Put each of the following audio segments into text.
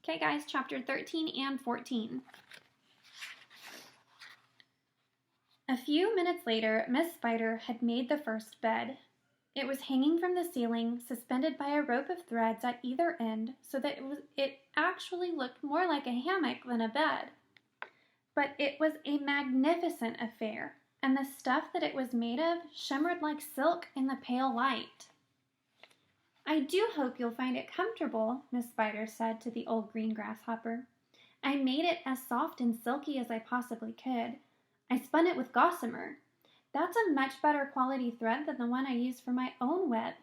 Okay, guys, chapter 13 and 14. A few minutes later, Miss Spider had made the first bed. It was hanging from the ceiling, suspended by a rope of threads at either end, so that it actually looked more like a hammock than a bed. But it was a magnificent affair, and the stuff that it was made of shimmered like silk in the pale light. "I do hope you'll find it comfortable," Miss Spider said to the old green grasshopper. "I made it as soft and silky as I possibly could. I spun it with gossamer. That's a much better quality thread than the one I used for my own web."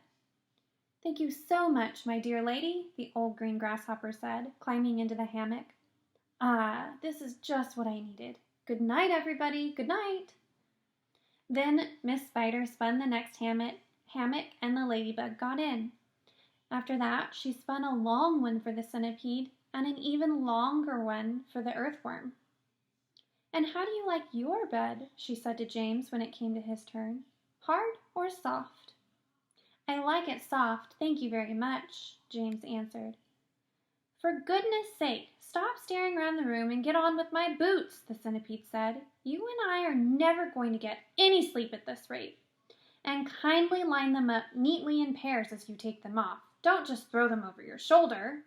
"Thank you so much, my dear lady," the old green grasshopper said, climbing into the hammock. "Ah, this is just what I needed. Good night, everybody. Good night." Then Miss Spider spun the next hammock, and the ladybug got in. After that, she spun a long one for the centipede and an even longer one for the earthworm. "And how do you like your bed?" she said to James when it came to his turn. "Hard or soft?" "I like it soft, thank you very much," James answered. "For goodness sake, stop staring around the room and get on with my boots," the centipede said. "You and I are never going to get any sleep at this rate. And kindly line them up neatly in pairs as you take them off. Don't just throw them over your shoulder."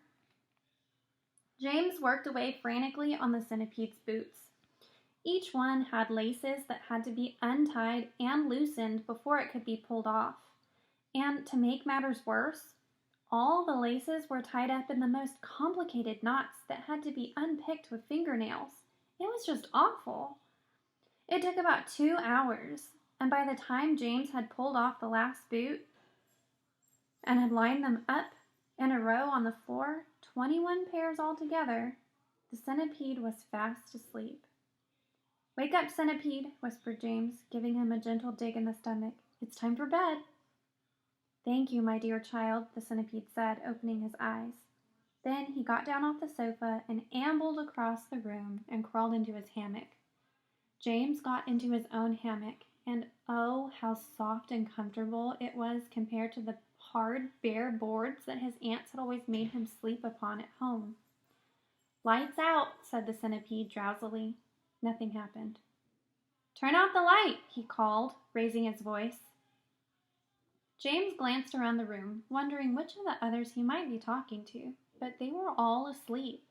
James worked away frantically on the centipede's boots. Each one had laces that had to be untied and loosened before it could be pulled off. And to make matters worse, all the laces were tied up in the most complicated knots that had to be unpicked with fingernails. It was just awful. It took about 2 hours, and by the time James had pulled off the last boot and had lined them up in a row on the floor, 21 pairs altogether, the centipede was fast asleep. "Wake up, centipede," whispered James, giving him a gentle dig in the stomach. "It's time for bed." "Thank you, my dear child," the centipede said, opening his eyes. Then he got down off the sofa and ambled across the room and crawled into his hammock. James got into his own hammock, and oh, how soft and comfortable it was compared to the hard, bare boards that his aunts had always made him sleep upon at home. "Lights out," said the centipede drowsily. Nothing happened. "Turn out the light," he called, raising his voice. James glanced around the room, wondering which of the others he might be talking to, but they were all asleep.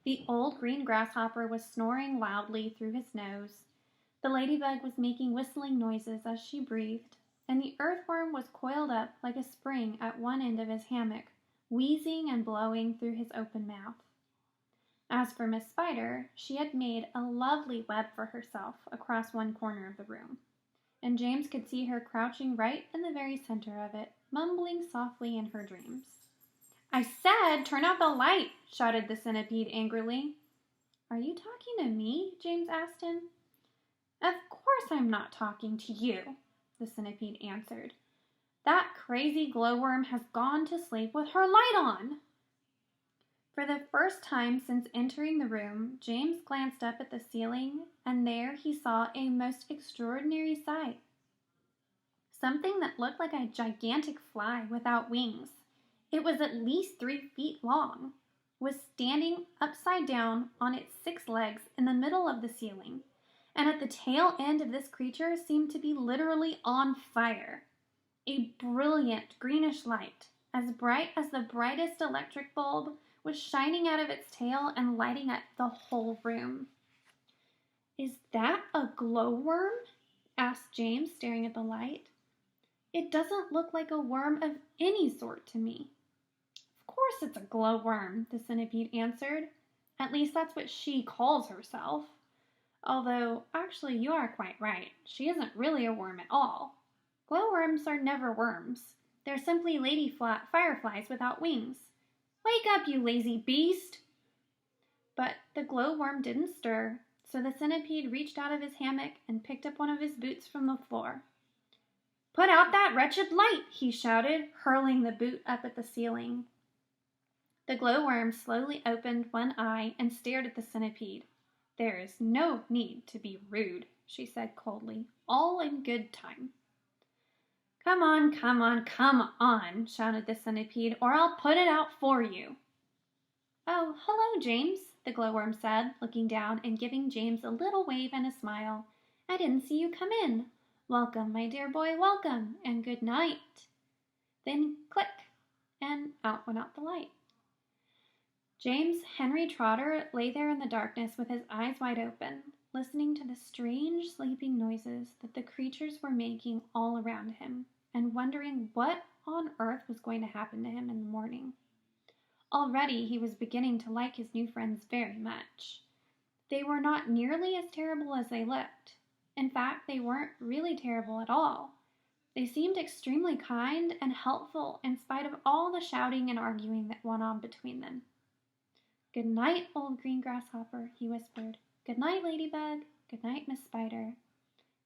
The old green grasshopper was snoring loudly through his nose. The ladybug was making whistling noises as she breathed, and the earthworm was coiled up like a spring at one end of his hammock, wheezing and blowing through his open mouth. As for Miss Spider, she had made a lovely web for herself across one corner of the room, and James could see her crouching right in the very center of it, mumbling softly in her dreams. "I said, turn out the light!" shouted the centipede angrily. "Are you talking to me?" James asked him. "Of course I'm not talking to you," the centipede answered. "That crazy glowworm has gone to sleep with her light on." For the first time since entering the room, James glanced up at the ceiling, and there he saw a most extraordinary sight. Something that looked like a gigantic fly without wings. It was at least 3 feet long, was standing upside down on its 6 legs in the middle of the ceiling, and at the tail end of this creature seemed to be literally on fire. A brilliant greenish light, as bright as the brightest electric bulb, was shining out of its tail and lighting up the whole room. "Is that a glowworm?" asked James, staring at the light. "It doesn't look like a worm of any sort to me." "Of course it's a glowworm," the centipede answered. "At least that's what she calls herself. Although, actually, you are quite right. She isn't really a worm at all. Glowworms are never worms. They're simply lady fireflies without wings. Wake up, you lazy beast!" But the glowworm didn't stir, so the centipede reached out of his hammock and picked up one of his boots from the floor. "Put out that wretched light!" he shouted, hurling the boot up at the ceiling. The glowworm slowly opened one eye and stared at the centipede. "There is no need to be rude," she said coldly. "All in good time." "Come on, come on, come on," shouted the centipede, "or I'll put it out for you." "Oh, Oh, hello, James, the glowworm said, looking down and giving James a little wave and a smile. I didn't see you come in. Welcome, my dear boy, welcome, and good night. Then click, and out went out the light. James Henry Trotter lay there in the darkness with his eyes wide open, listening to the strange sleeping noises that the creatures were making all around him, and wondering what on earth was going to happen to him in the morning. Already he was beginning to like his new friends very much. They were not nearly as terrible as they looked. In fact, they weren't really terrible at all. They seemed extremely kind and helpful in spite of all the shouting and arguing that went on between them. Good night, old green grasshopper, he whispered. Good night, Ladybug. Good night, Miss Spider.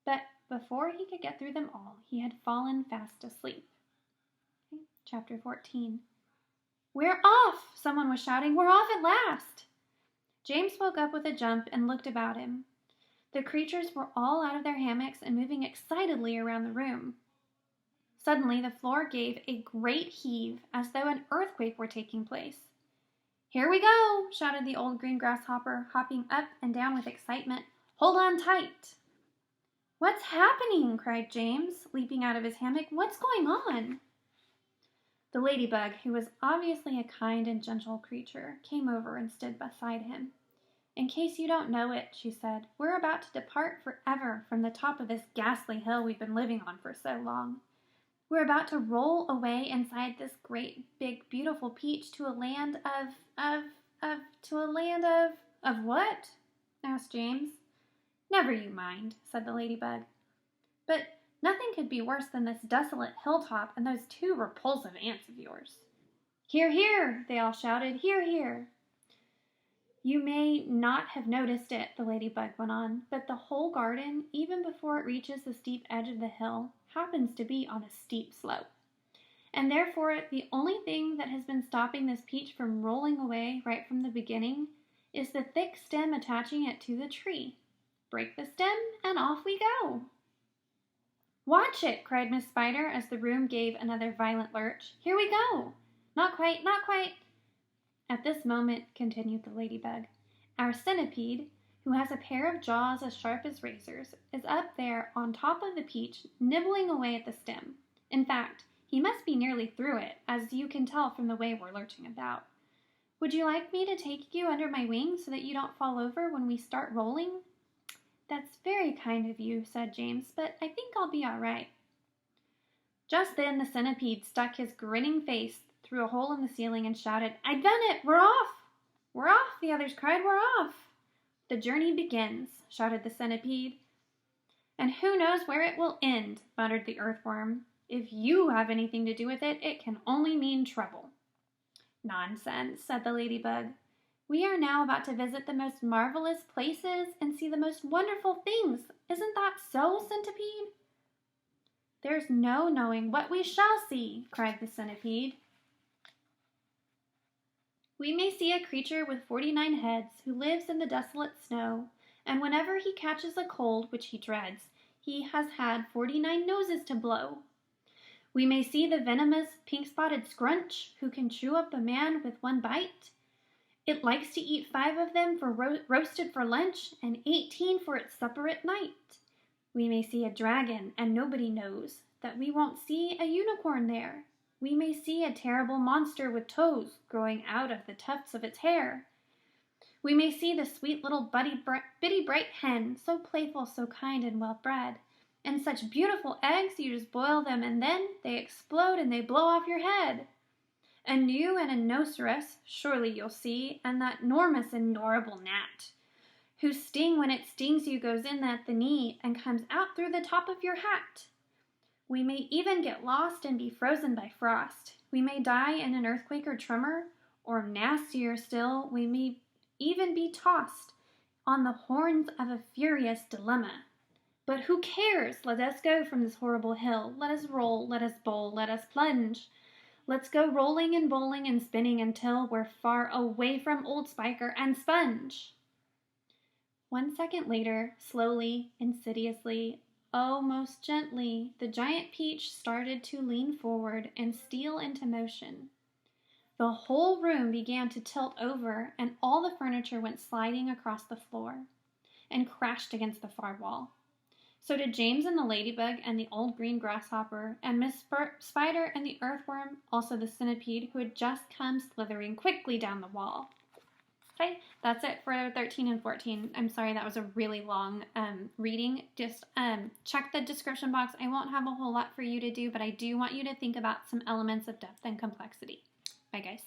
But before he could get through them all, he had fallen fast asleep. Okay, Chapter 14. We're off! Someone was shouting. We're off at last! James woke up with a jump and looked about him. The creatures were all out of their hammocks and moving excitedly around the room. Suddenly, the floor gave a great heave, as though an earthquake were taking place. Here we go, shouted the old green grasshopper, hopping up and down with excitement. Hold on tight. What's happening? Cried James, leaping out of his hammock. What's going on? The ladybug, who was obviously a kind and gentle creature, came over and stood beside him. In case you don't know it, she said, we're about to depart forever from the top of this ghastly hill we've been living on for so long. We're about to roll away inside this great, big, beautiful peach to a land of what? Asked James. Never you mind, said the ladybug. But nothing could be worse than this desolate hilltop and those two repulsive aunts of yours. Hear, hear, they all shouted. Hear, hear. You may not have noticed it, the ladybug went on, but the whole garden, even before it reaches the steep edge of the hill, happens to be on a steep slope. And therefore, the only thing that has been stopping this peach from rolling away right from the beginning is the thick stem attaching it to the tree. Break the stem, and off we go. Watch it, cried Miss Spider as the room gave another violent lurch. Here we go. Not quite, not quite. At this moment, continued the ladybug, our centipede, who has a pair of jaws as sharp as razors, is up there on top of the peach, nibbling away at the stem. In fact, he must be nearly through it, as you can tell from the way we're lurching about. Would you like me to take you under my wing so that you don't fall over when we start rolling? That's very kind of you, said James, but I think I'll be all right. Just then the centipede stuck his grinning face through a hole in the ceiling and shouted, I've done it! We're off! We're off! The others cried, we're off! The journey begins, shouted the centipede. And who knows where it will end, muttered the earthworm. If you have anything to do with it, it can only mean trouble. Nonsense, said the ladybug. We are now about to visit the most marvelous places and see the most wonderful things. Isn't that so, centipede? There's no knowing what we shall see, cried the centipede. We may see a creature with 49 heads who lives in the desolate snow, and whenever he catches a cold, which he dreads, he has had 49 noses to blow. We may see the venomous pink-spotted scrunch, who can chew up a man with one bite. It likes to eat 5 of them for roasted for lunch, and 18 for its supper at night. We may see a dragon, and nobody knows that we won't see a unicorn there. We may see a terrible monster with toes growing out of the tufts of its hair. We may see the sweet little bitty bright hen, so playful, so kind and well-bred, and such beautiful eggs you just boil them and then they explode and they blow off your head. A new and a nocerus, surely you'll see, and that 'normous and horrible gnat, whose sting when it stings you goes in at the knee and comes out through the top of your hat. We may even get lost and be frozen by frost. We may die in an earthquake or tremor, or nastier still, we may even be tossed on the horns of a furious dilemma. But who cares? Let us go from this horrible hill. Let us roll, let us bowl, let us plunge. Let's go rolling and bowling and spinning until we're far away from Old Spiker and Sponge. 1 second later, slowly, insidiously, oh, most gently, the giant peach started to lean forward and steal into motion. The whole room began to tilt over, and all the furniture went sliding across the floor and crashed against the far wall. So did James and the ladybug and the old green grasshopper and Miss Spider and the earthworm, also the centipede, who had just come slithering quickly down the wall. Okay, that's it for 13 and 14. I'm sorry that was a really long reading. Just check the description box. I won't have a whole lot for you to do, but I do want you to think about some elements of depth and complexity. Bye, guys.